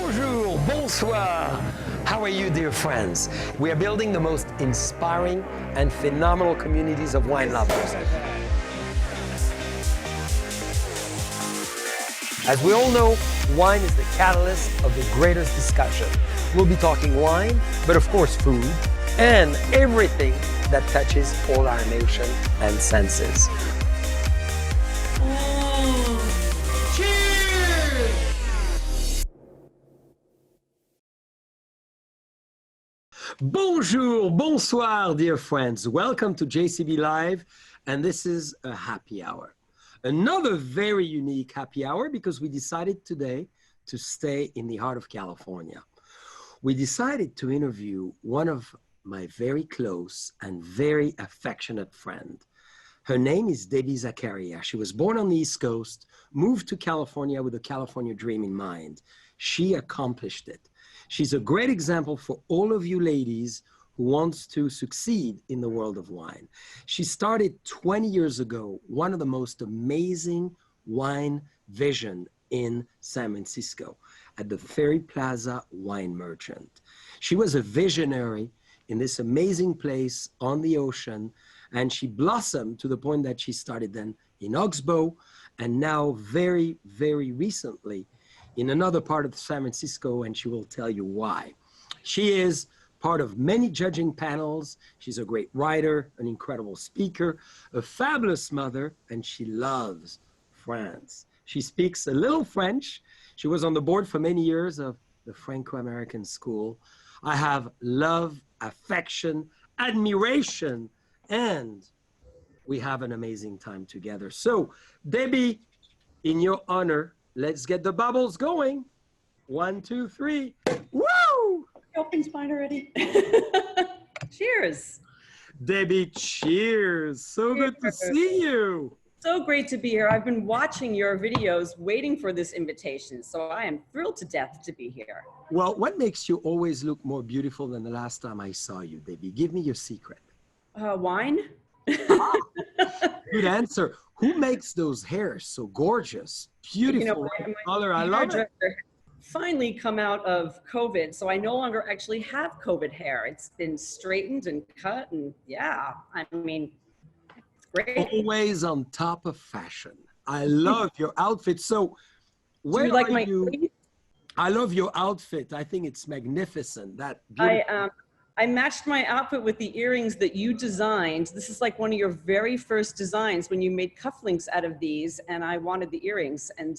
Bonjour, bonsoir. How are you, dear friends? We are building the most inspiring and phenomenal communities of wine lovers. As we all know, wine is the catalyst of the greatest discussion. We'll be talking wine, but of course food, and everything that touches all our emotion and senses. Bonjour, bonsoir, dear friends. Welcome to JCB Live, and this is a happy hour. Another very unique happy hour because we decided today to stay in the heart of California. We decided to interview one of my very close and very affectionate friend. Her name is Debbie Zachareas. She was born on the East Coast, moved to California with a California dream in mind. She accomplished it. She's a great example for all of you ladies who wants to succeed in the world of wine. She started 20 years ago, one of the most amazing wine vision in San Francisco at the Ferry Plaza Wine Merchant. She was a visionary in this amazing place on the ocean, and she blossomed to the point that she started then in Oxbow, and now very, very recently in another part of San Francisco, and she will tell you why. She is part of many judging panels. She's a great writer, an incredible speaker, a fabulous mother, and she loves France. She speaks a little French. She was on the board for many years of the Franco-American School. I have love, affection, admiration, and we have an amazing time together. So, Debbie, in your honor, let's get the bubbles going. 1, 2, 3. Woo! Open's mine already. Cheers. Debbie, cheers. So good to see you. So great to be here. I've been watching your videos, waiting for this invitation. So I am thrilled to death to be here. Well, what makes you always look more beautiful than the last time I saw you, Debbie? Give me your secret. Wine? Good answer. Who makes those hairs so gorgeous, beautiful color? I love it. Finally come out of COVID, so I no longer actually have COVID hair. It's been straightened and cut, and yeah, I mean, it's great. Always on top of fashion. I love your outfit. So, where Do you like are my? you? I love your outfit. I think it's magnificent. That beautiful. I matched my outfit with the earrings that you designed. This is like one of your very first designs when you made cufflinks out of these, and I wanted the earrings. And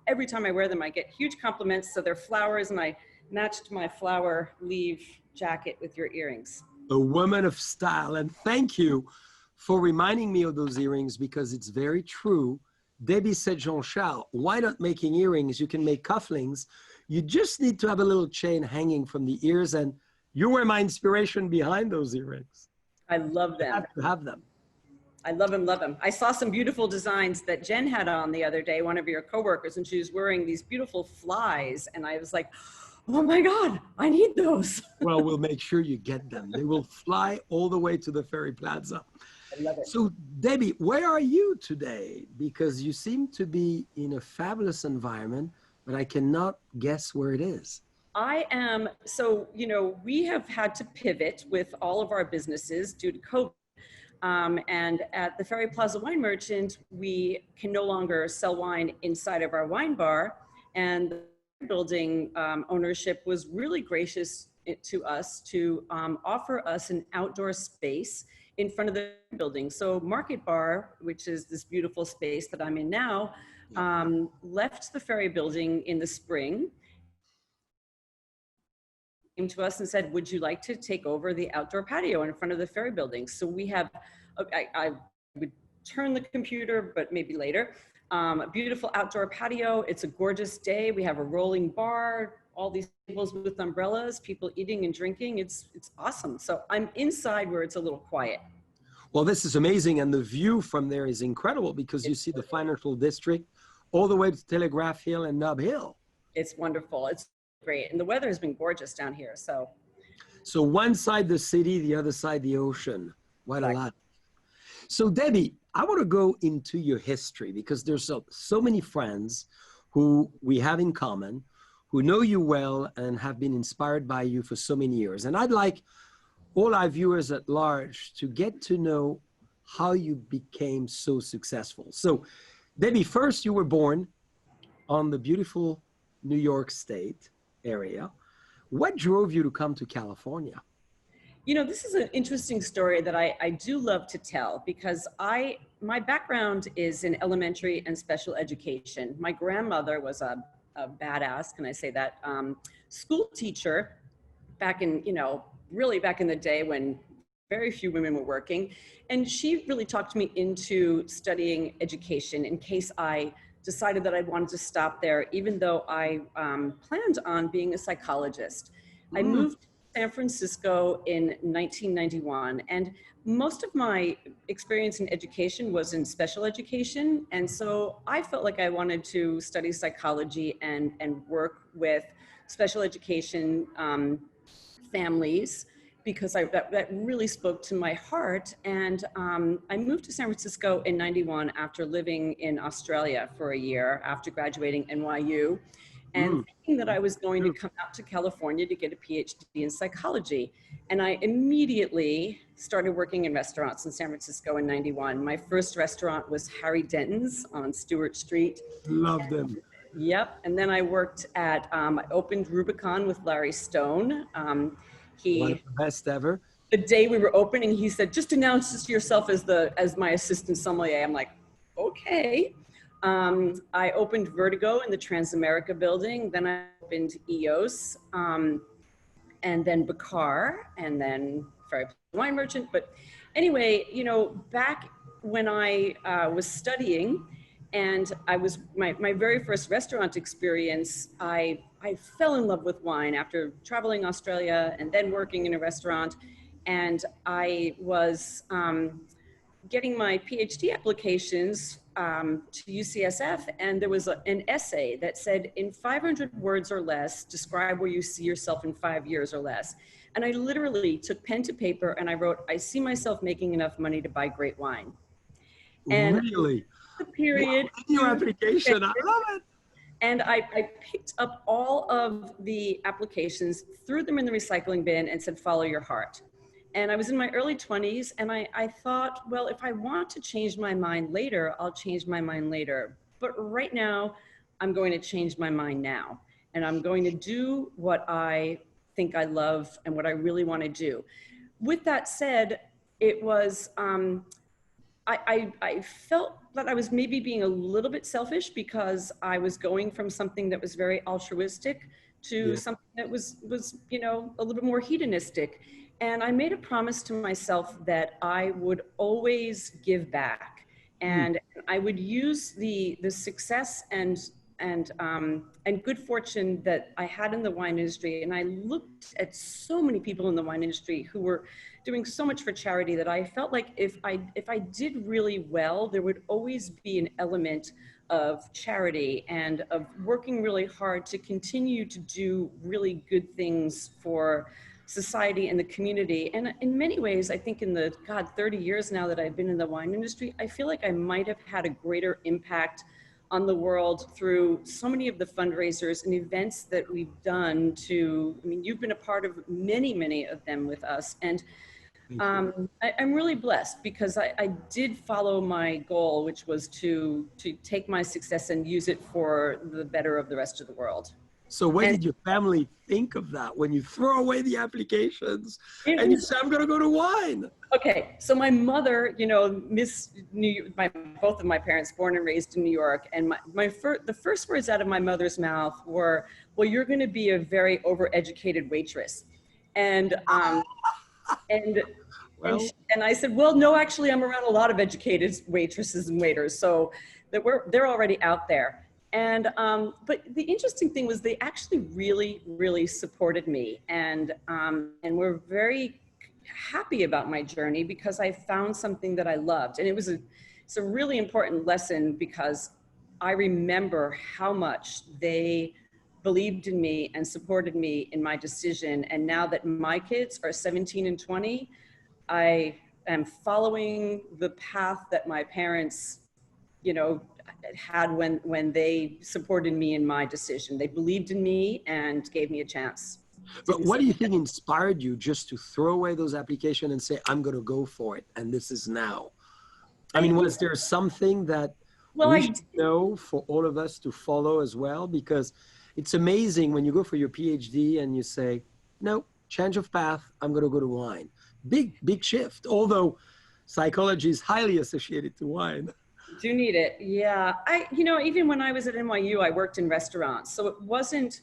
every time I wear them, I get huge compliments. So they're flowers, and I matched my flower leaf jacket with your earrings. A woman of style, and thank you for reminding me of those earrings because it's very true. Debbie said, Jean-Charles, why not making earrings? You can make cufflinks. You just need to have a little chain hanging from the ears, and you were my inspiration behind those earrings. I love them. I have to have them. I love them, love them. I saw some beautiful designs that Jen had on the other day, one of your coworkers, and she was wearing these beautiful flies. And I was like, oh my God, I need those. Well, we'll make sure you get them. They will fly all the way to the Ferry Plaza. I love it. So, Debbie, where are you today? Because you seem to be in a fabulous environment, but I cannot guess where it is. I am, so, you know, we have had to pivot with all of our businesses due to COVID. And at the Ferry Plaza Wine Merchant, we can no longer sell wine inside of our wine bar. And the building ownership was really gracious to us to offer us an outdoor space in front of the building. So Market Bar, which is this beautiful space that I'm in now, left the Ferry building in the spring. Came to us and said, would you like to take over the outdoor patio in front of the Ferry building? So we have, I would turn the computer, but maybe later, a beautiful outdoor patio. It's a gorgeous day. We have a rolling bar, all these tables with umbrellas, people eating and drinking. It's awesome. So I'm inside where it's a little quiet. Well, this is amazing. And the view from there is incredible because you see the financial district all the way to Telegraph Hill and Nob Hill. It's wonderful. It's great. And the weather has been gorgeous down here. So one side the city, the other side the ocean. What a lot. So Debbie, I want to go into your history because there's so many friends who we have in common who know you well and have been inspired by you for so many years. And I'd like all our viewers at large to get to know how you became so successful. So, Debbie, first you were born on the beautiful New York State area. What drove you to come to California? You know, this is an interesting story that I do love to tell because my background is in elementary and special education. My grandmother was a badass, can I say that, school teacher back in, really back in the day when very few women were working. And she really talked me into studying education in case I decided that I wanted to stop there, even though I planned on being a psychologist. I moved to San Francisco in 1991, and most of my experience in education was in special education. And so I felt like I wanted to study psychology and work with special education families, because that really spoke to my heart. And I moved to San Francisco in 91 after living in Australia for a year after graduating NYU, and thinking that I was going to come out to California to get a PhD in psychology. And I immediately started working in restaurants in San Francisco in 91. My first restaurant was Harry Denton's on Stewart Street. Love them. Yep. And then I worked at, I opened Rubicon with Larry Stone. One of the best ever. The day we were opening, he said, just announce yourself as my assistant sommelier. I'm like, okay. I opened Vertigo in the Transamerica building. Then I opened EOS, and then Bacar, and then Ferry Plaza Wine Merchant. But anyway, back when I was studying, and I was my very first restaurant experience, I fell in love with wine after traveling Australia and then working in a restaurant. And I was getting my PhD applications to UCSF, and there was an essay that said, in 500 words or less, describe where you see yourself in 5 years or less. And I literally took pen to paper and I wrote, I see myself making enough money to buy great wine. And really? The period. In your application, I love it. And I picked up all of the applications, threw them in the recycling bin, and said, follow your heart. And I was in my early 20s, and I thought, well, if I want to change my mind later, I'll change my mind later. But right now, I'm going to change my mind now. And I'm going to do what I think I love and what I really want to do. With that said, it was, I felt that I was maybe being a little bit selfish because I was going from something that was very altruistic to something that was a little bit more hedonistic. And I made a promise to myself that I would always give back, and I would use the success and good fortune that I had in the wine industry. And I looked at so many people in the wine industry who were doing so much for charity that I felt like if I did really well, there would always be an element of charity and of working really hard to continue to do really good things for society and the community. And in many ways, I think in the 30 years now that I've been in the wine industry, I feel like I might have had a greater impact on the world through so many of the fundraisers and events that we've done you've been a part of many of them with us. And I'm really blessed because I did follow my goal, which was to take my success and use it for the better of the rest of the world. So what did your family think of that when you throw away the applications and you say, I'm going to go to wine? Okay, so my mother, both of my parents, born and raised in New York, and the first words out of my mother's mouth were, well, you're going to be a very overeducated waitress. And and I said, well, no, actually, I'm around a lot of educated waitresses and waiters, so they're already out there. And but the interesting thing was they actually really supported me, and were very happy about my journey because I found something that I loved. And it's a really important lesson because I remember how much they believed in me and supported me in my decision. And now that my kids are 17 and 20, I am following the path that my parents had when they supported me in my decision. They believed in me and gave me a chance. But what do you think inspired you just to throw away those applications and say, I'm going to go for it, and this is now? I mean, was there something that we should know for all of us to follow as well? Because it's amazing when you go for your PhD and you say, no, change of path, I'm going to go to wine. Big shift, although psychology is highly associated to wine. Do need it. Yeah. Even when I was at NYU, I worked in restaurants. So it wasn't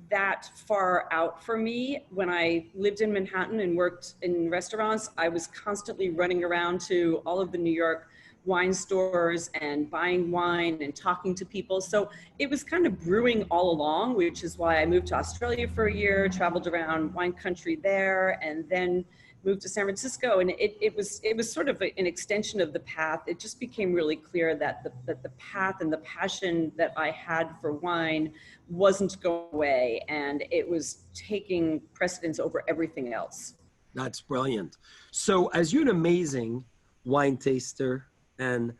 that far out for me. When I lived in Manhattan and worked in restaurants, I was constantly running around to all of the New York wine stores and buying wine and talking to people. So it was kind of brewing all along, which is why I moved to Australia for a year, traveled around wine country there, and then moved to San Francisco. And it was sort of an extension of the path. It just became really clear that the path and the passion that I had for wine wasn't going away, and it was taking precedence over everything else. That's brilliant. So as you're an amazing wine taster and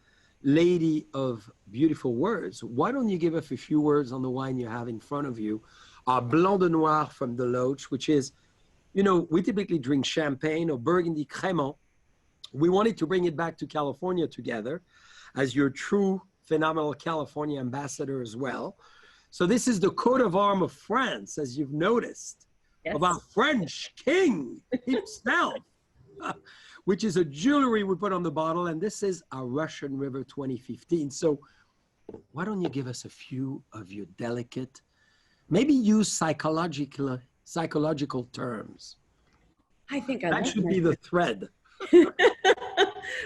lady of beautiful words, why don't you give us a few words on the wine you have in front of you? Our Blanc de Noir from DeLoach, which is, we typically drink champagne or Burgundy Crémant. We wanted to bring it back to California together as your true phenomenal California ambassador as well. So this is the coat of arms of France, as you've noticed, yes, of our French king himself, which is a jewelry we put on the bottle. And this is our Russian River 2015. So why don't you give us a few of your delicate, maybe use psychological terms. I think that should be the thread.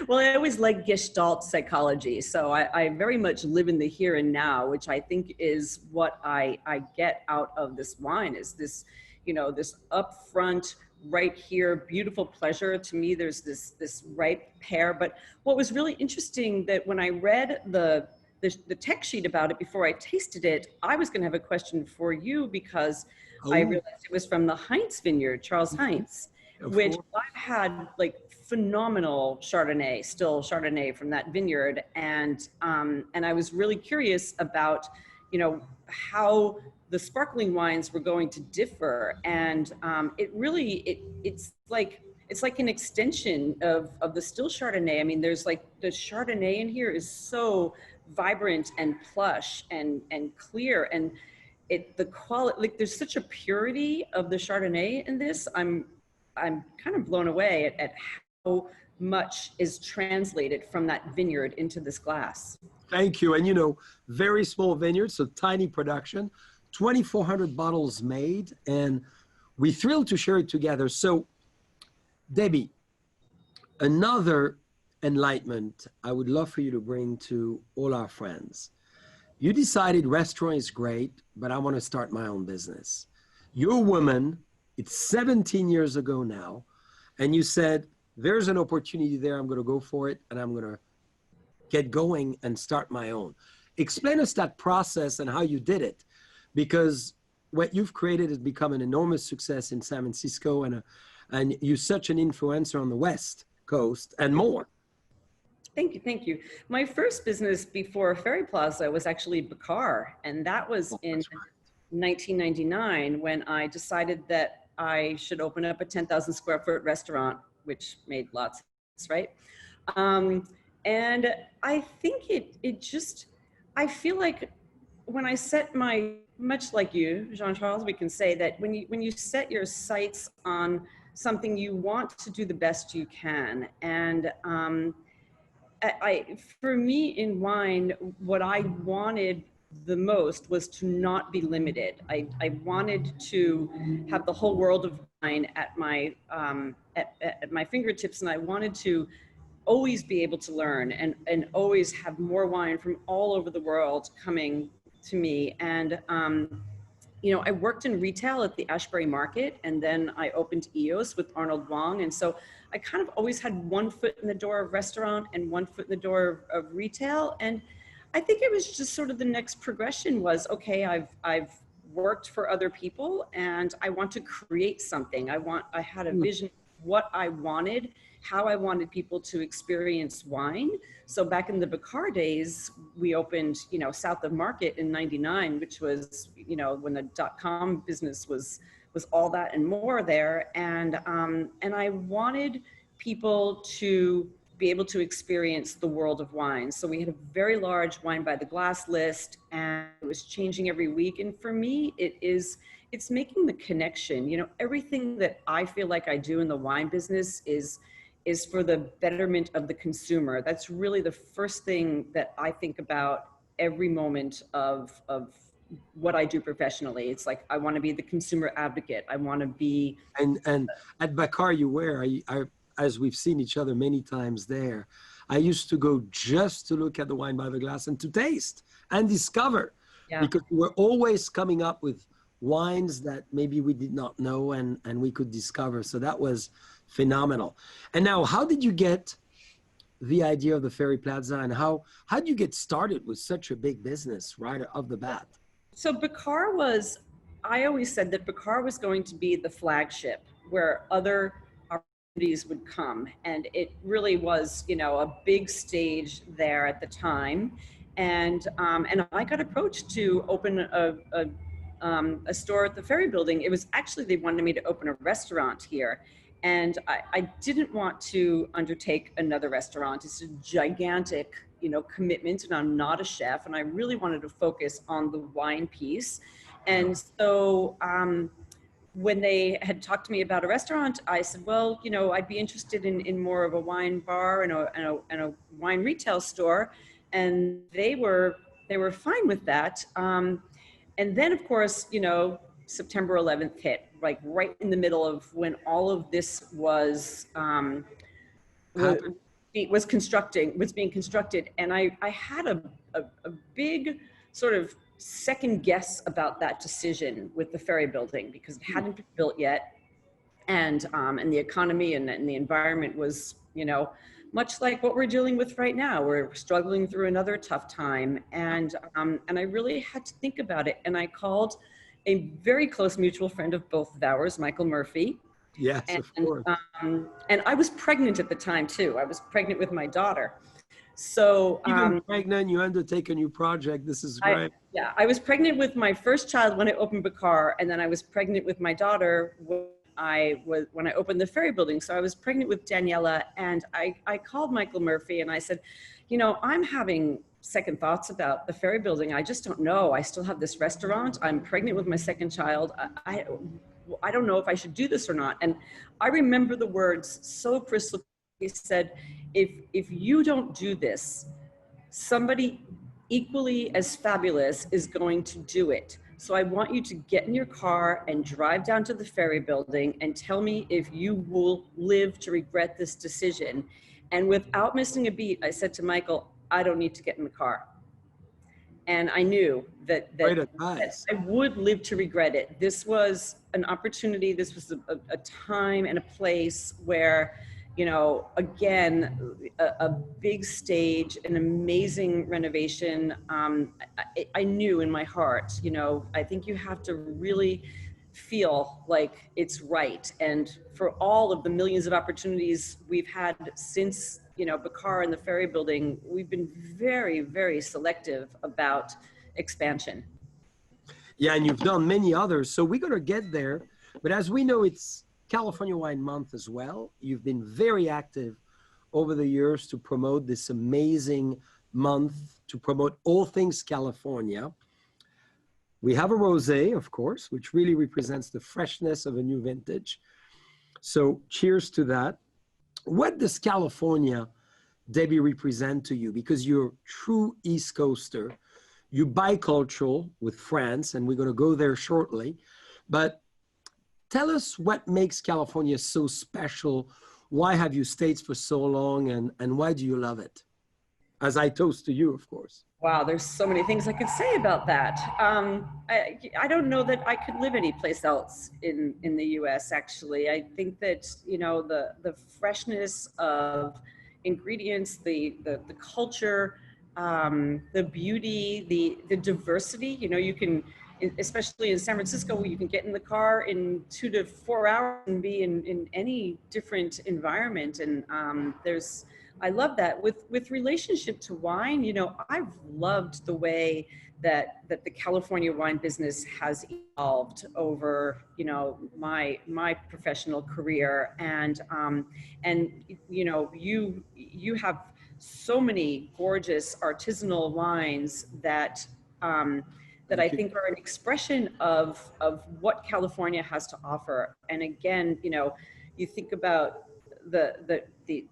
Well, I always like Gestalt psychology. So I very much live in the here and now, which I think is what I get out of this wine, is this, this upfront, right here, beautiful pleasure. To me, there's this ripe pear. But what was really interesting, that when I read the tech sheet about it before I tasted it, I was going to have a question for you, because I realized it was from the Heinz vineyard, Charles Heinz, which I've had like phenomenal Chardonnay from that vineyard. And I was really curious about, how the sparkling wines were going to differ. And it's like an extension of the still Chardonnay. I mean, there's like the Chardonnay in here is so vibrant and plush and clear, and the quality, like there's such a purity of the Chardonnay in this. I'm kind of blown away at how much is translated from that vineyard into this glass. Thank you. And very small vineyard, so tiny production, 2,400 bottles made, and we're thrilled to share it together. So Debbie, another enlightenment I would love for you to bring to all our friends. You decided restaurant is great, but I want to start my own business. You're a woman, it's 17 years ago now, and you said, there's an opportunity there, I'm going to go for it, and I'm going to get going and start my own. Explain us that process and how you did it, because what you've created has become an enormous success in San Francisco, and you're such an influencer on the West Coast and more. Thank you. My first business before Ferry Plaza was actually Bacar, and that was in 1999 when I decided that I should open up a 10,000 square foot restaurant, which made lots of sense, right? And I think I feel like when I set much like you, Jean-Charles, we can say that when you set your sights on something, you want to do the best you can. And for me in wine, what I wanted the most was to not be limited. I wanted to have the whole world of wine at my fingertips, and I wanted to always be able to learn and always have more wine from all over the world coming to me. And I worked in retail at the Ashbury Market, and then I opened EOS with Arnold Wong. And so I kind of always had one foot in the door of restaurant and one foot in the door of retail. And I think it was just sort of the next progression was, okay, I've worked for other people and I want to create something. I had a vision what I wanted, how I wanted people to experience wine. So back in the Bacar days, we opened, south of Market in '99, which was, when the .com business was all that and more there. And I wanted people to be able to experience the world of wine. So we had a very large wine by the glass list, and it was changing every week. And for me, it's making the connection. Everything that I feel like I do in the wine business is for the betterment of the consumer. That's really the first thing that I think about every moment of what I do professionally. It's like, I want to be the consumer advocate. I want to be. And at Bacar you were, as we've seen each other many times there, I used to go just to look at the wine by the glass and to taste and discover, because we're always coming up with wines that maybe we did not know and we could discover. So that was phenomenal. And now, how did you get the idea of the Ferry Plaza, and how did you get started with such a big business right off the bat? So Bacar I always said that Bacar was going to be the flagship where other opportunities would come. And it really was, a big stage there at the time. And I got approached to open a store at the Ferry Building. It was actually, they wanted me to open a restaurant here. And I didn't want to undertake another restaurant. It's a gigantic, commitment, and I'm not a chef. And I really wanted to focus on the wine piece. And so when they had talked to me about a restaurant, I said, well, I'd be interested in more of a wine bar and a wine retail store. And they were fine with that. And then, of course, September 11th hit, like right in the middle of when all of this was being constructed. And I had a big sort of second guess about that decision with the Ferry Building, because it hadn't been built yet. And the economy and the environment was, much like what we're dealing with right now. We're struggling through another tough time. And I really had to think about it. And I called a very close mutual friend of both of ours, Michael Murphy. Yes, of course. And I was pregnant at the time too. I was pregnant with my daughter. So even pregnant, you undertake a new project. This is great. I was pregnant with my first child when I opened Bacar, and then I was pregnant with my daughter when I opened the Ferry Building. So I was pregnant with Daniela, and I called Michael Murphy and I said, I'm having second thoughts about the Ferry Building. I just don't know. I still have this restaurant. I'm pregnant with my second child. I don't know if I should do this or not. And I remember the words so crystal clear. He said, if you don't do this, somebody equally as fabulous is going to do it. So I want you to get in your car and drive down to the Ferry Building and tell me if you will live to regret this decision. And without missing a beat, I said to Michael, I don't need to get in the car. And I knew that I would live to regret it. This was an opportunity. This was a time and a place where, again, a big stage, an amazing renovation. I knew in my heart, I think you have to really feel like it's right. And for all of the millions of opportunities we've had since, Bacar and the Ferry Building, we've been very, very selective about expansion. Yeah, and you've done many others. So we're going to get there. But as we know, it's California Wine Month as well. You've been very active over the years to promote this amazing month, to promote all things California. We have a rosé, of course, which really represents the freshness of a new vintage. So cheers to that. What does California, Debbie, represent to you? Because you're a true East Coaster. You're bicultural with France, and we're going to go there shortly. But tell us what makes California so special. Why have you stayed for so long, and why do you love it? As I toast to you, of course. Wow, there's so many things I could say about that. I don't know that I could live any place else in the U.S. Actually, I think that the freshness of ingredients, the culture, the beauty, the diversity. You especially in San Francisco, where you can get in the car in 2 to 4 hours and be in any different environment. And I love that. With relationship to wine, you know, I've loved the way that the California wine business has evolved over, you know, my professional career. And you know, you have so many gorgeous artisanal wines that that I think are an expression of what California has to offer. And again, you know, you think about the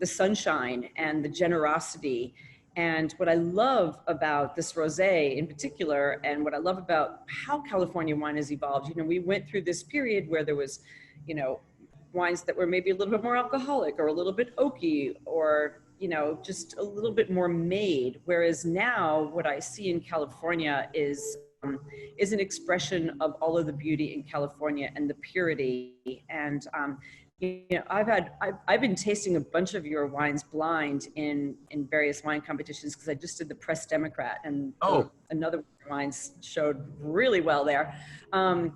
sunshine and the generosity. And what I love about this rosé in particular, and what I love about how California wine has evolved, you know, we went through this period where there was, you know, wines that were maybe a little bit more alcoholic or a little bit oaky, or, you know, just a little bit more made. Whereas now what I see in California is an expression of all of the beauty in California and the purity. And you know, I've been tasting a bunch of your wines blind in various wine competitions, because I just did the Press Democrat, and another one of your wines showed really well there. I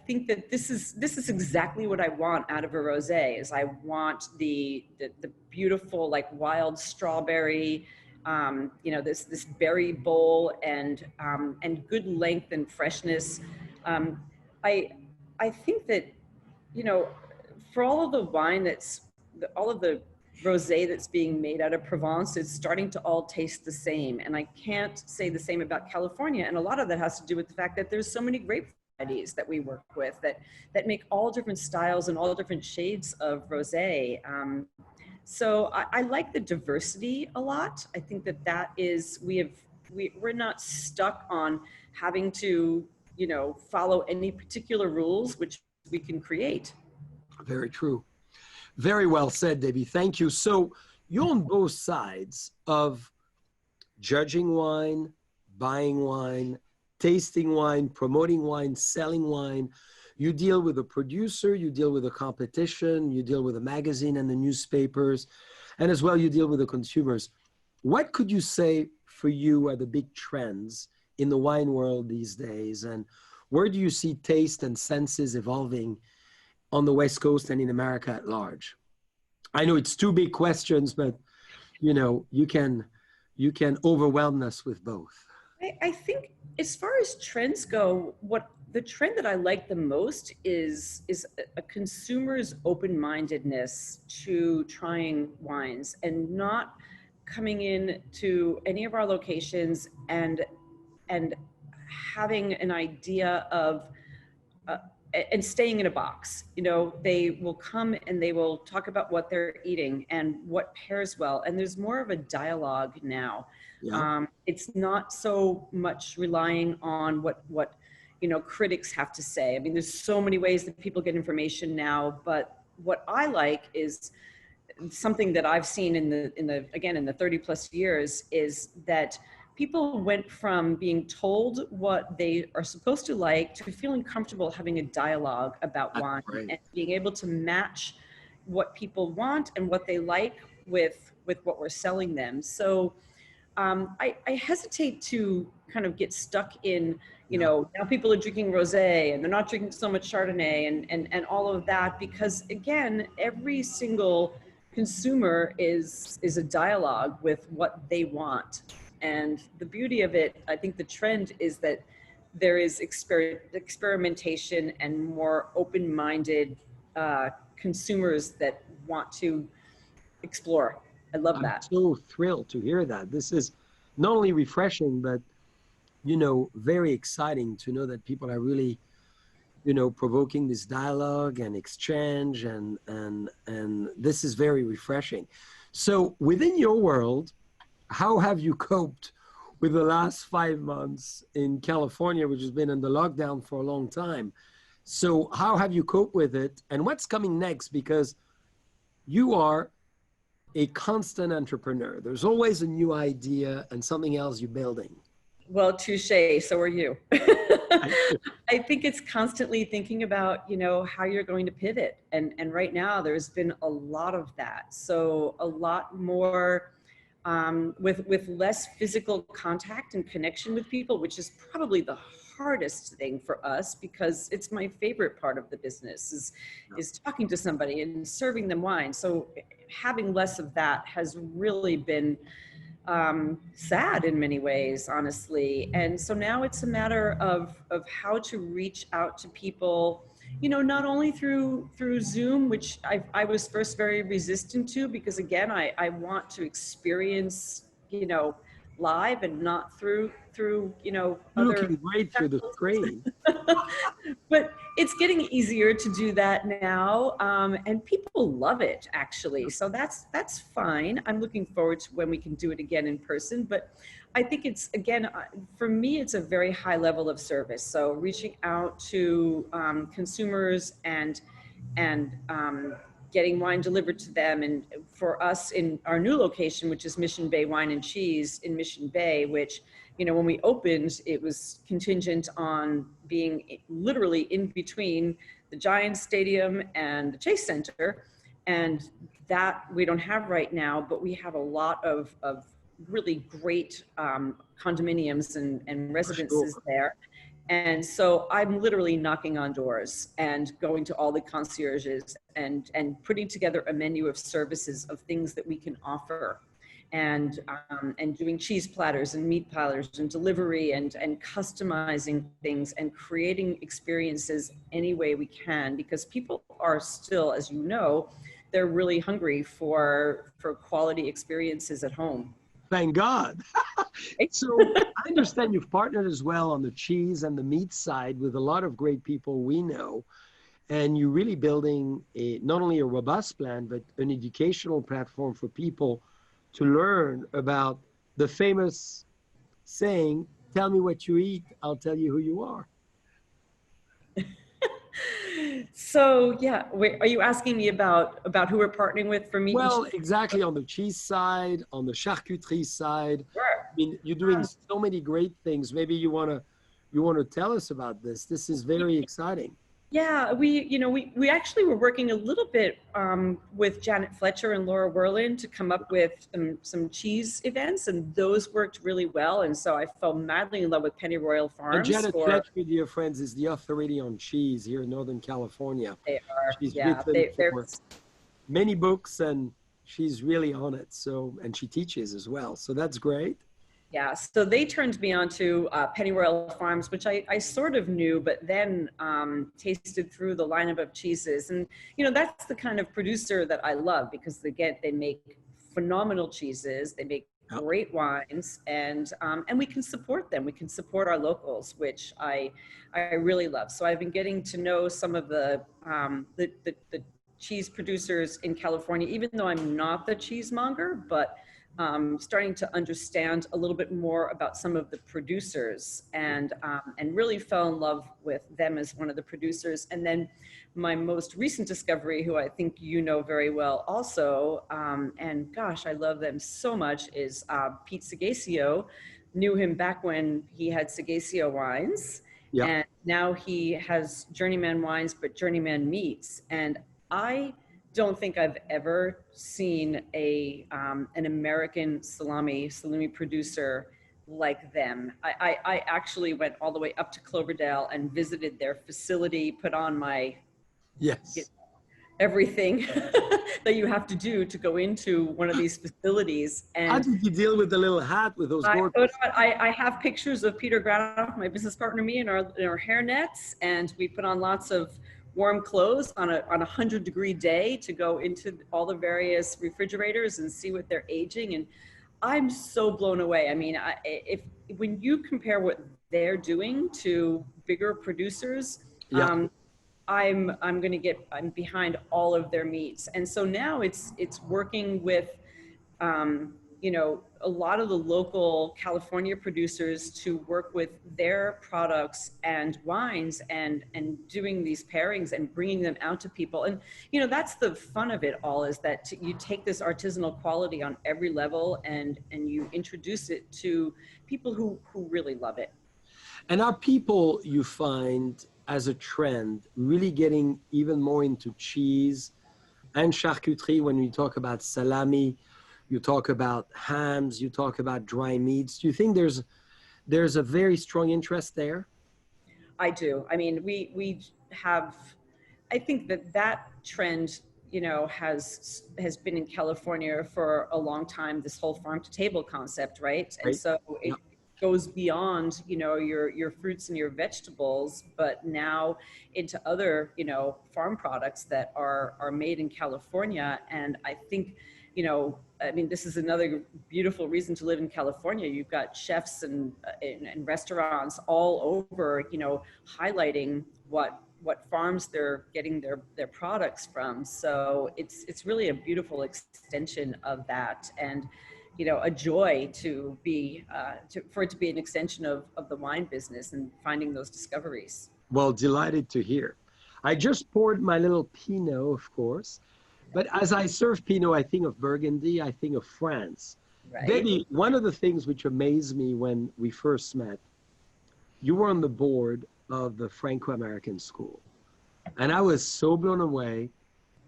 think that this is exactly what I want out of a rosé. Is I want the beautiful, like, wild strawberry, you know, this berry bowl, and good length and freshness. I think that, you know, for all of the wine all of the rosé that's being made out of Provence, it's starting to all taste the same. And I can't say the same about California. And a lot of that has to do with the fact that there's so many grape varieties that we work with that make all different styles and all different shades of rosé. So I like the diversity a lot. I think that is, we're not stuck on having to, you know, follow any particular rules, which we can create. Very true. Very well said, Debbie. Thank you. So you're on both sides of judging wine, buying wine, tasting wine, promoting wine, selling wine. You deal with the producer, you deal with the competition, you deal with the magazine and the newspapers, and as well you deal with the consumers. What could you say for you are the big trends in the wine world these days, and where do you see taste and senses evolving on the West Coast and in America at large? I know it's two big questions, but you know, you can overwhelm us with both. I think as far as trends go, the trend that I like the most is a consumer's open-mindedness to trying wines, and not coming in to any of our locations and having an idea of and staying in a box. You know, they will come and they will talk about what they're eating and what pairs well. And there's more of a dialogue now. Yeah. It's not so much relying on what you know, critics have to say. I mean, there's so many ways that people get information now, but what I like is something that I've seen in the 30 plus years, is that people went from being told what they are supposed to like to feeling comfortable having a dialogue about wine, and being able to match what people want and what they like with what we're selling them. So I hesitate to kind of get stuck in, you know, now people are drinking rosé and they're not drinking so much Chardonnay and all of that, because again, every single consumer is a dialogue with what they want. And the beauty of it, I think the trend is that there is experimentation and more open-minded consumers that want to explore. I love that. I'm so thrilled to hear that. This is not only refreshing, but, you know, very exciting to know that people are really, you know, provoking this dialogue and exchange, and this is very refreshing. So within your world, how have you coped with the last 5 months in California, which has been under lockdown for a long time? So how have you coped with it, and what's coming next? Because you are a constant entrepreneur. There's always a new idea and something else you're building. Well, touche, so are you. I think it's constantly thinking about, you know, how you're going to pivot. And right now there's been a lot of that. So a lot more with less physical contact and connection with people, which is probably the hardest thing for us, because it's my favorite part of the business is talking to somebody and serving them wine. So having less of that has really been sad in many ways, honestly. And so now it's a matter of how to reach out to people, you know, not only through Zoom, which I was first very resistant to, because again, I want to experience, you know, live and not through you know, You're other looking great through the screen. but it's getting easier to do that now, and people love it, actually. So that's fine. I'm looking forward to when we can do it again in person. But I think it's, again, for me, it's a very high level of service. So reaching out to consumers and getting wine delivered to them. And for us in our new location, which is Mission Bay Wine and Cheese in Mission Bay, which, you know, when we opened, it was contingent on being literally in between the Giants Stadium and the Chase Center. And that we don't have right now, but we have a lot of really great condominiums and residences there. And so I'm literally knocking on doors and going to all the concierges and putting together a menu of services of things that we can offer, and doing cheese platters and meat platters and delivery and customizing things and creating experiences any way we can, because people are still, as you know, they're really hungry for quality experiences at home. Thank God. So I understand you've partnered as well on the cheese and the meat side with a lot of great people we know. And you're really building not only a robust plan, but an educational platform for people to learn about the famous saying, tell me what you eat, I'll tell you who you are. So yeah, are you asking me about who we're partnering with for meat? Well, exactly, on the cheese side, on the charcuterie side. Sure. I mean, you're doing so many great things. Maybe you want to tell us about this. This is very exciting. Yeah, we actually were working a little bit with Janet Fletcher and Laura Werlin to come up with some cheese events, and those worked really well. And so I fell madly in love with Pennyroyal Farms. And Janet Fletcher, dear friends, is the authority on cheese here in Northern California. They are. She's Yeah, written for many books, and she's really on it. So, and she teaches as well. So that's great. Yeah, so they turned me on to Pennyroyal Farms, which I sort of knew, but then tasted through the lineup of cheeses. And, you know, that's the kind of producer that I love, because they make phenomenal cheeses, they make great wines, and we can support them. We can support our locals, which I really love. So I've been getting to know some of the cheese producers in California, even though I'm not the cheesemonger, but starting to understand a little bit more about some of the producers, and really fell in love with them as one of the producers. And then my most recent discovery, who I think you know very well also, and gosh, I love them so much, is Pete Sagacio. Knew him back when he had Sagacio Wines. Yep. And now he has Journeyman Wines, but Journeyman Meats. And I don't think I've ever seen an American salami producer like them. I actually went all the way up to Cloverdale and visited their facility, put on my everything that you have to do to go into one of these facilities. And how did you deal with the little hat with those gorgeous? I have pictures of Peter Granoff, my business partner, me, in our hair nets, and we put on lots of warm clothes on a 100-degree day to go into all the various refrigerators and see what they're aging. And I'm so blown away. I mean, when you compare what they're doing to bigger producers, I'm behind all of their meats. And so now it's working with you know, a lot of the local California producers to work with their products and wines and doing these pairings and bringing them out to people. And, you know, that's the fun of it all, is that you take this artisanal quality on every level and you introduce it to people who really love it. And are people, you find, as a trend, really getting even more into cheese and charcuterie when we talk about salami? you talk about hams, you talk about dry meats. Do you think there's a very strong interest there? I do. I mean, we have, I think that trend, has been in California for a long time, this whole farm to table concept, right? And Right? so Yeah. it goes beyond, your fruits and your vegetables, but now into other, farm products that are made in California. And I think, I mean, this is another beautiful reason to live in California. You've got chefs and restaurants all over, highlighting what farms they're getting their products from. So it's really a beautiful extension of that, and a joy to be for it to be an extension of the wine business and finding those discoveries. Well, delighted to hear. I just poured my little Pinot, of course. But as I serve Pinot, I think of Burgundy, I think of France. Right. Debbie, one of the things which amazed me when we first met, you were on the board of the Franco-American School. And I was so blown away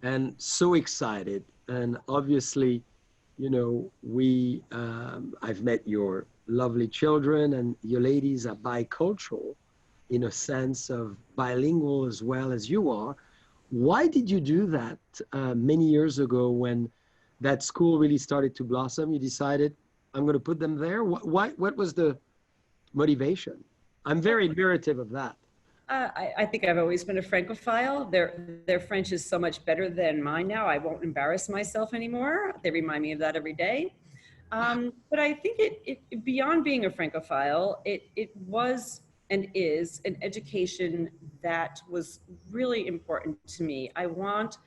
and so excited. And obviously, I've met your lovely children, and your ladies are bicultural in a sense of bilingual as well as you are. Why did you do that many years ago when that school really started to blossom? You decided, I'm going to put them there? What was the motivation? I'm very admirative of that. I think I've always been a Francophile. Their French is so much better than mine now. I won't embarrass myself anymore. They remind me of that every day. But I think it beyond being a Francophile, it was and is an education that was really important to me. I want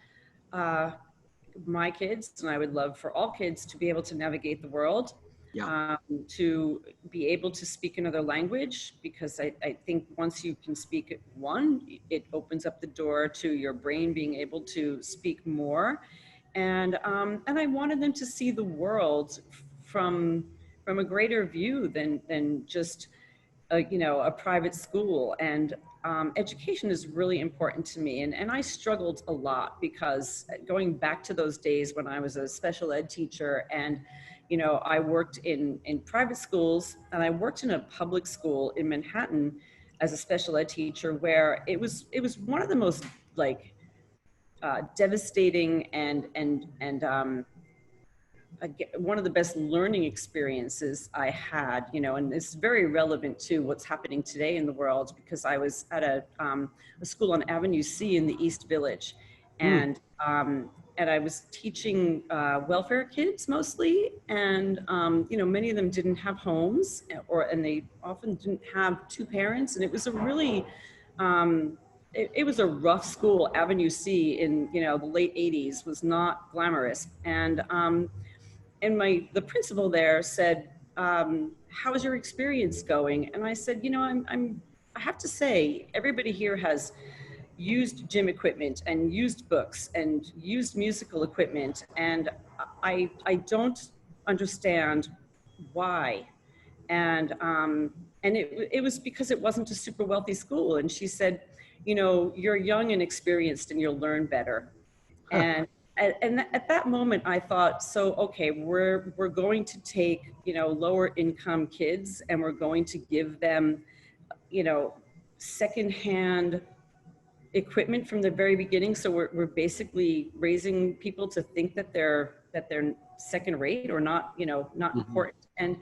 my kids, and I would love for all kids to be able to navigate the world, Yeah. to be able to speak another language, because I think once you can speak one, it opens up the door to your brain being able to speak more. And I wanted them to see the world from a greater view than just a private school. And education is really important to me. And I struggled a lot, because going back to those days when I was a special ed teacher, and I worked in private schools, and I worked in a public school in Manhattan as a special ed teacher, where it was one of the most devastating and one of the best learning experiences I had, and it's very relevant to what's happening today in the world, because I was at a school on Avenue C in the East Village, and I was teaching welfare kids mostly, and many of them didn't have homes, and they often didn't have two parents, and it was a really it was a rough school. Avenue C in the late 80s was not glamorous, and the principal there said, how is your experience going? And I said, I have to say, everybody here has used gym equipment and used books and used musical equipment, and I don't understand why. And it was because it wasn't a super wealthy school. And she said, you're young and experienced, and you'll learn better. And at that moment, I thought, so, okay, we're going to take, lower income kids, and we're going to give them, secondhand equipment from the very beginning. So we're basically raising people to think that they're second rate, or not, not important. And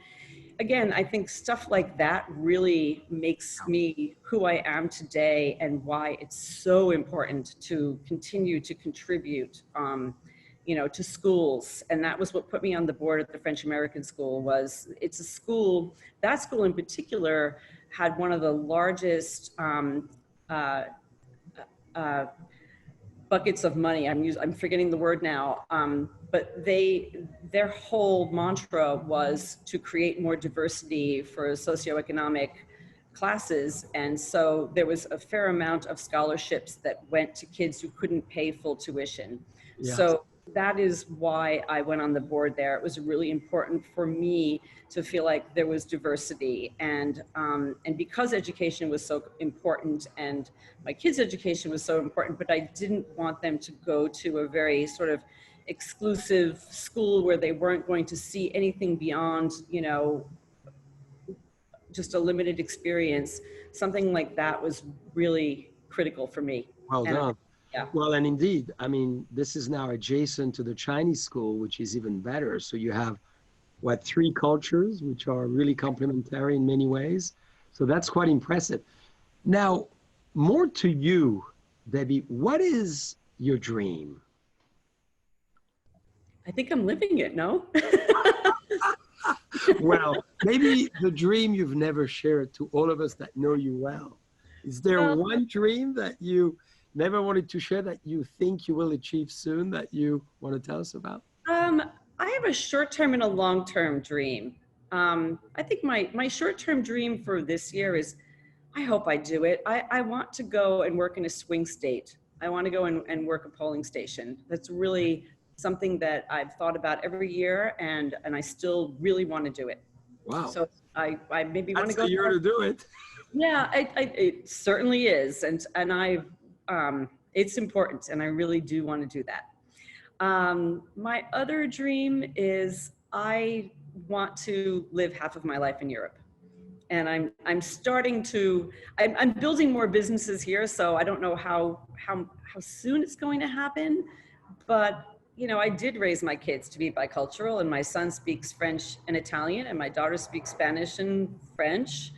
again, I think stuff like that really makes me who I am today, and why it's so important to continue to contribute, to schools. And that was what put me on the board at the French American School. It's a school, that school in particular had one of the largest buckets of money. I'm forgetting the word now, but their whole mantra was to create more diversity for socioeconomic classes. And so there was a fair amount of scholarships that went to kids who couldn't pay full tuition. Yeah. So that is why I went on the board there. It was really important for me to feel like there was diversity, and because education was so important, and my kids' education was so important, but I didn't want them to go to a very sort of exclusive school where they weren't going to see anything beyond, you know, just a limited experience. Something like that was really critical for me. Well And done. yeah. Well, and indeed, I mean, this is now adjacent to the Chinese school, which is even better. So you have what, three cultures, which are really complementary in many ways. So that's quite impressive. Now, more to you, Debbie, what is your dream? I think I'm living it, no? Well, maybe the dream you've never shared to all of us that know you well. Is there one dream that you never wanted to share that you think you will achieve soon that you want to tell us about? I have a short-term and a long-term dream. I think my short-term dream for this year is, I hope I do it. I want to go and work in a swing state. I want to go and work a polling station. That's really something that I've thought about every year, and I still really want to do it. Wow. So I maybe want to That's go. the year to do it. Yeah, it certainly is, and it's important, and I really do want to do that. My other dream is I want to live half of my life in Europe. And I'm starting to, I'm building more businesses here, so I don't know how soon it's going to happen, but you know, I did raise my kids to be bicultural, and my son speaks French and Italian, and my daughter speaks Spanish and French,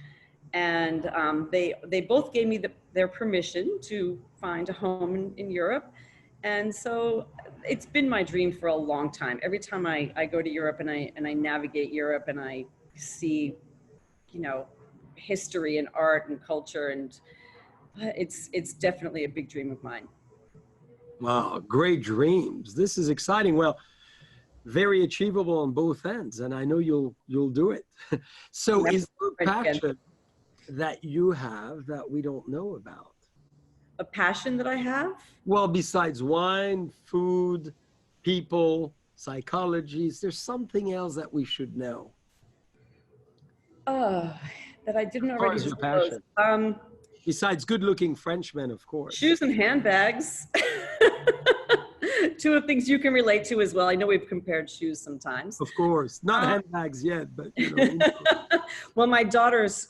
and they both gave me their permission to find a home in Europe. And so it's been my dream for a long time. Every time I go to Europe and I navigate Europe and I see, you know, history and art and culture, and it's definitely a big dream of mine. Wow, great dreams. This is exciting. Well, very achievable on both ends, and I know you'll do it. So is there a passion that you have that we don't know about? A passion that I have? Well, besides wine, food, people, psychology, is there something else that we should know? That I didn't As far already as your disclose. passion. Besides good-looking Frenchmen, of course. Shoes and handbags. Two of things you can relate to as well. I know we've compared shoes sometimes. Of course. Not handbags yet, but you know. Well, my daughter's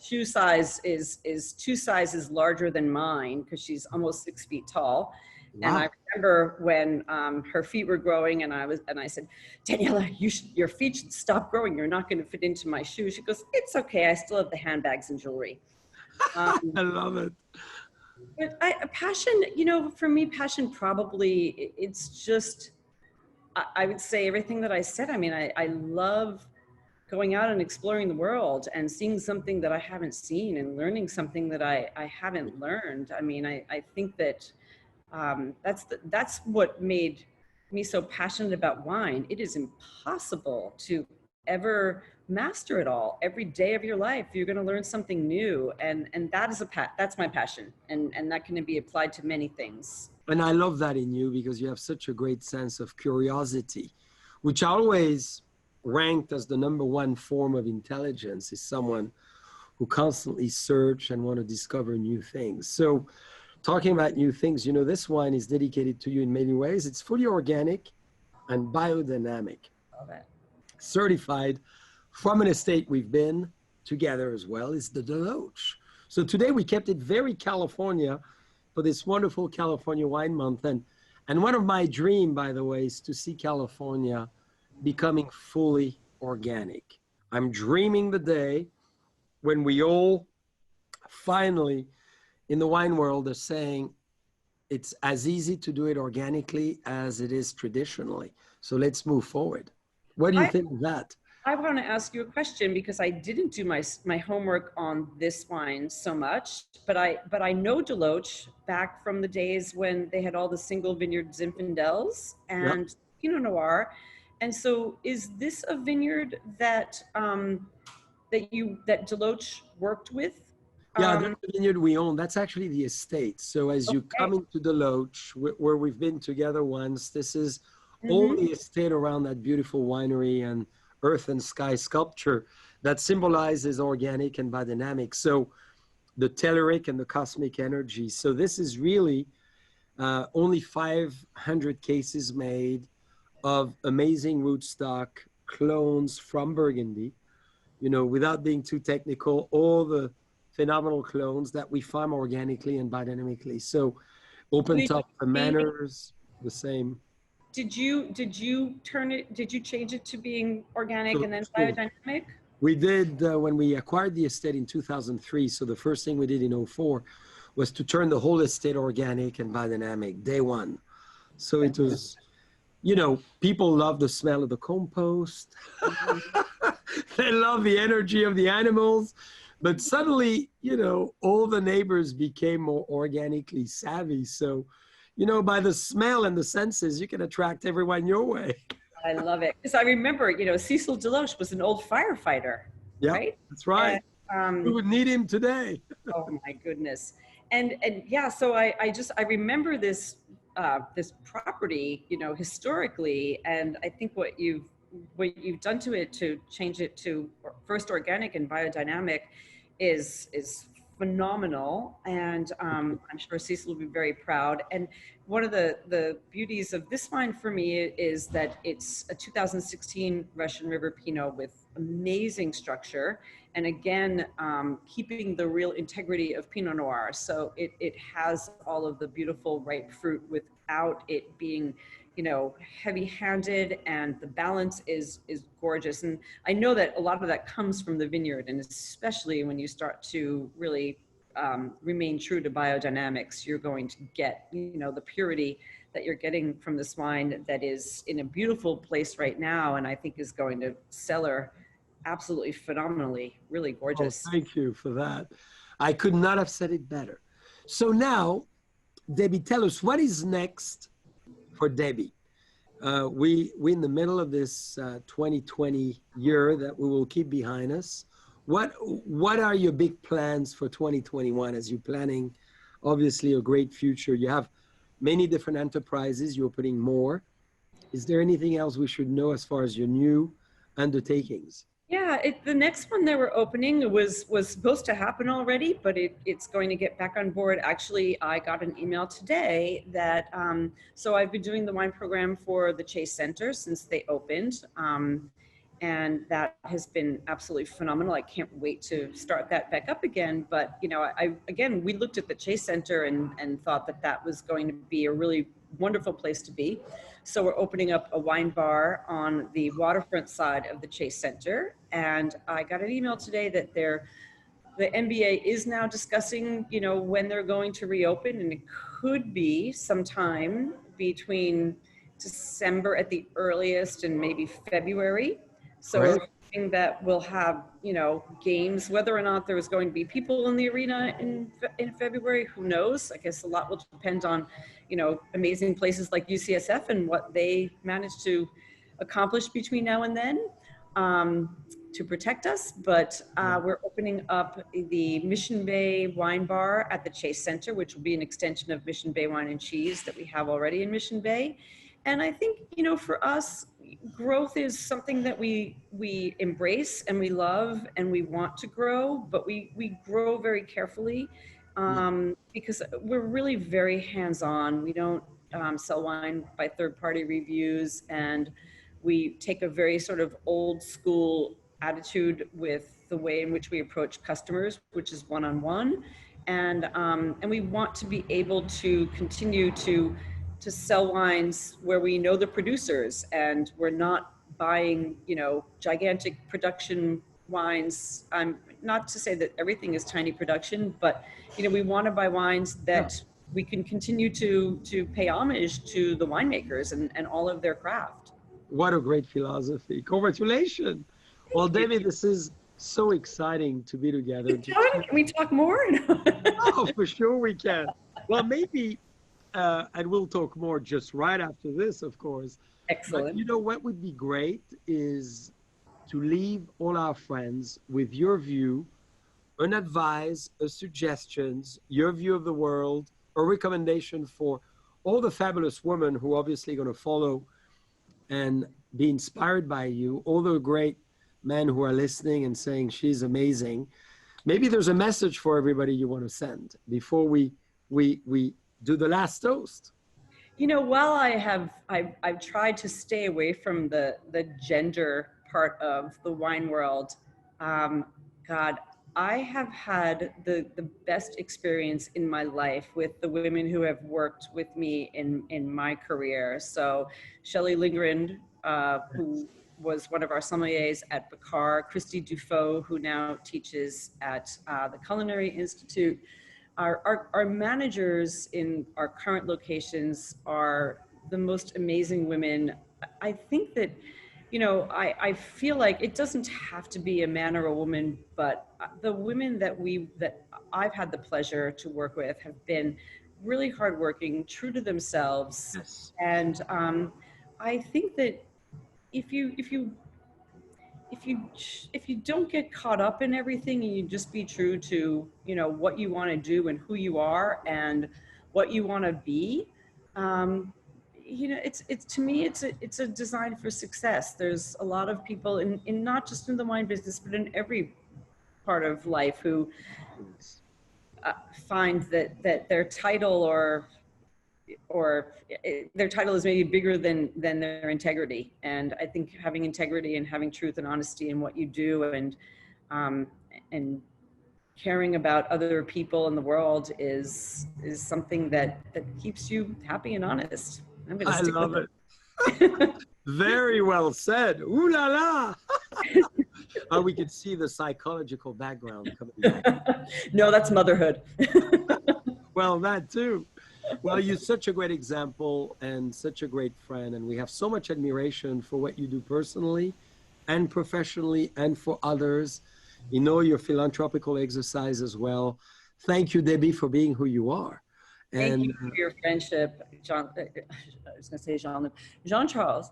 shoe size is 2 sizes larger than mine because she's almost 6 feet tall. Wow. And I remember when her feet were growing, and I said, Daniela, your feet should stop growing. You're not going to fit into my shoes. She goes, it's okay. I still have the handbags and jewelry. I love it. But passion, you know, for me, passion probably, it's just, I would say everything that I said. I mean, I love going out and exploring the world and seeing something that I haven't seen and learning something that I haven't learned. I mean, I think that that's what made me so passionate about wine. It is impossible to ever master it all. Every day of your life, you're going to learn something new, and that is that's my passion, and that can be applied to many things. And I love that in you because you have such a great sense of curiosity, which I always ranked as the #1 form of intelligence, is someone who constantly search and want to discover new things. So talking about new things, you know, this wine is dedicated to you in many ways. It's fully organic and biodynamic. Love it. Certified from an estate we've been together as well, is the DeLoach. So today we kept it very California for this wonderful California Wine Month. And one of my dreams, by the way, is to see California becoming fully organic. I'm dreaming the day when we all finally in the wine world are saying it's as easy to do it organically as it is traditionally. So let's move forward. What do you think of that? I want to ask you a question because I didn't do my homework on this wine so much, but I know DeLoach back from the days when they had all the single vineyard Zinfandels and Pinot Noir. And so is this a vineyard that that DeLoach worked with? Yeah, that's the vineyard we own. That's actually the estate. So as you come into DeLoach, where we've been together once, this is all the estate around that beautiful winery and earth and sky sculpture that symbolizes organic and biodynamic. So the telluric and the cosmic energy. So this is really only 500 cases made, of amazing rootstock clones from Burgundy, you know, without being too technical, all the phenomenal clones that we farm organically and biodynamically. So open top fermenters, the same. Did you turn it? Did you change it to being organic and then So biodynamic? we did when we acquired the estate in 2003. So the first thing we did in '04 was to turn the whole estate organic and biodynamic day one. So it was, you know, people love the smell of the compost. They love the energy of the animals. But suddenly, you know, all the neighbors became more organically savvy. So, you know, by the smell and the senses, you can attract everyone your way. I love it. Because I remember, you know, Cecil DeLoach was an old firefighter, Yeah, right? that's right. And, We would need him today. oh my goodness. And yeah, so I remember this this property, you know, historically, and I think what you've done to it to change it to first organic and biodynamic is phenomenal. And I'm sure Cecil will be very proud. And one of the beauties of this wine for me is that it's a 2016 Russian River Pinot with amazing structure. And again, keeping the real integrity of Pinot Noir. So it has all of the beautiful ripe fruit without it being, you know, heavy-handed, and the balance is gorgeous. And I know that a lot of that comes from the vineyard, and especially when you start to really remain true to biodynamics, you're going to get, you know, the purity that you're getting from this wine that is in a beautiful place right now, and I think is going to cellar absolutely phenomenally, really gorgeous. Oh, thank you for that. I could not have said it better. So now, Debbie, tell us what is next for Debbie. We're in the middle of this 2020 year that we will keep behind us. What are your big plans for 2021 as you're planning, obviously, a great future? You have many different enterprises. You're putting more. Is there anything else we should know as far as your new undertakings? Yeah, the next one that we're opening was supposed to happen already, but it's going to get back on board. Actually, I got an email today that, so I've been doing the wine program for the Chase Center since they opened. And that has been absolutely phenomenal. I can't wait to start that back up again. But, you know, again, we looked at the Chase Center and thought that that was going to be a really wonderful place to be. So we're opening up a wine bar on the waterfront side of the Chase Center. And I got an email today that the MBA is now discussing, you know, when they're going to reopen, and it could be sometime between December at the earliest and maybe February. So we're hoping that we'll have, you know, games. Whether or not there was going to be people in the arena in February, who knows? I guess a lot will depend on, you know, amazing places like UCSF and what they manage to accomplish between now and then to protect us. But we're opening up the Mission Bay Wine Bar at the Chase Center, which will be an extension of Mission Bay Wine and Cheese that we have already in Mission Bay. And I think, you know, for us, growth is something that we embrace and we love and we want to grow, but we grow very carefully because we're really very hands-on. We don't sell wine by third-party reviews, and we take a very sort of old school attitude with the way in which we approach customers, which is one-on-one. And we want to be able to continue to sell wines where we know the producers, and we're not buying, you know, gigantic production wines. Not to say that everything is tiny production, but, you know, we want to buy wines that we can continue to pay homage to the winemakers and all of their craft. What a great philosophy. Congratulations. Well, David, this is so exciting to be together. Can we talk more? Oh, for sure we can. Well, maybe, and we'll talk more just right after this, of course. Excellent. But you know what would be great is to leave all our friends with your view, an advice, a suggestions, your view of the world, a recommendation for all the fabulous women who are obviously going to follow and be inspired by you, all the great men who are listening and saying she's amazing. Maybe there's a message for everybody you want to send before we do the last toast. You know, while I've tried to stay away from the gender part of the wine world, um, God, I have had the best experience in my life with the women who have worked with me in my career. So Shelley Lindgren, who was one of our sommeliers at Bacar, Christy Dufault, who now teaches at the Culinary Institute. Our managers in our current locations are the most amazing women. I think that, you know, I feel like it doesn't have to be a man or a woman, but the women that I've had the pleasure to work with have been really hardworking, true to themselves. Yes. And I think that if you if you don't get caught up in everything and you just be true to, you know, what you want to do and who you are and what you want to be, you know, it's to me it's a design for success. There's a lot of people in not just in the wine business but in every part of life who find that their title or their title is maybe bigger than their integrity. And I think having integrity and having truth and honesty in what you do and caring about other people in the world is something that keeps you happy and honest. I'm going to I stick love with it. Very well said. Ooh la la. Oh, we could see the psychological background coming out. No, that's motherhood. Well, that too. Well, you're such a great example and such a great friend. And we have so much admiration for what you do personally and professionally and for others. You know, your philanthropical exercise as well. Thank you, Debbie, for being who you are. Thank And you for your friendship, John. I was going to say Jean Charles.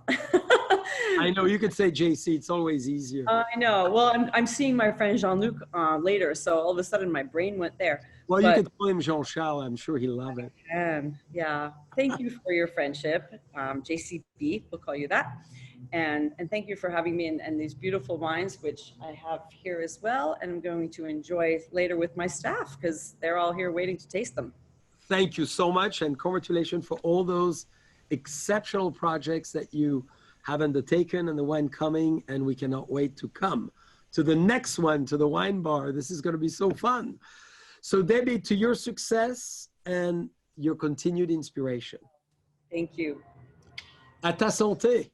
I know you could say JC, it's always easier. I know. Well, I'm seeing my friend Jean-Luc later, so all of a sudden my brain went there. Well, but, you could call him Jean-Charles. I'm sure he'll love it. Yeah. Thank you for your friendship. JCB, we'll call you that. And thank you for having me and these beautiful wines, which I have here as well. And I'm going to enjoy later with my staff because they're all here waiting to taste them. Thank you so much. And congratulations for all those exceptional projects that you have undertaken and the one coming. And we cannot wait to come to the next one, to the wine bar. This is going to be so fun. So Debbie, to your success and your continued inspiration. Thank you. À ta santé.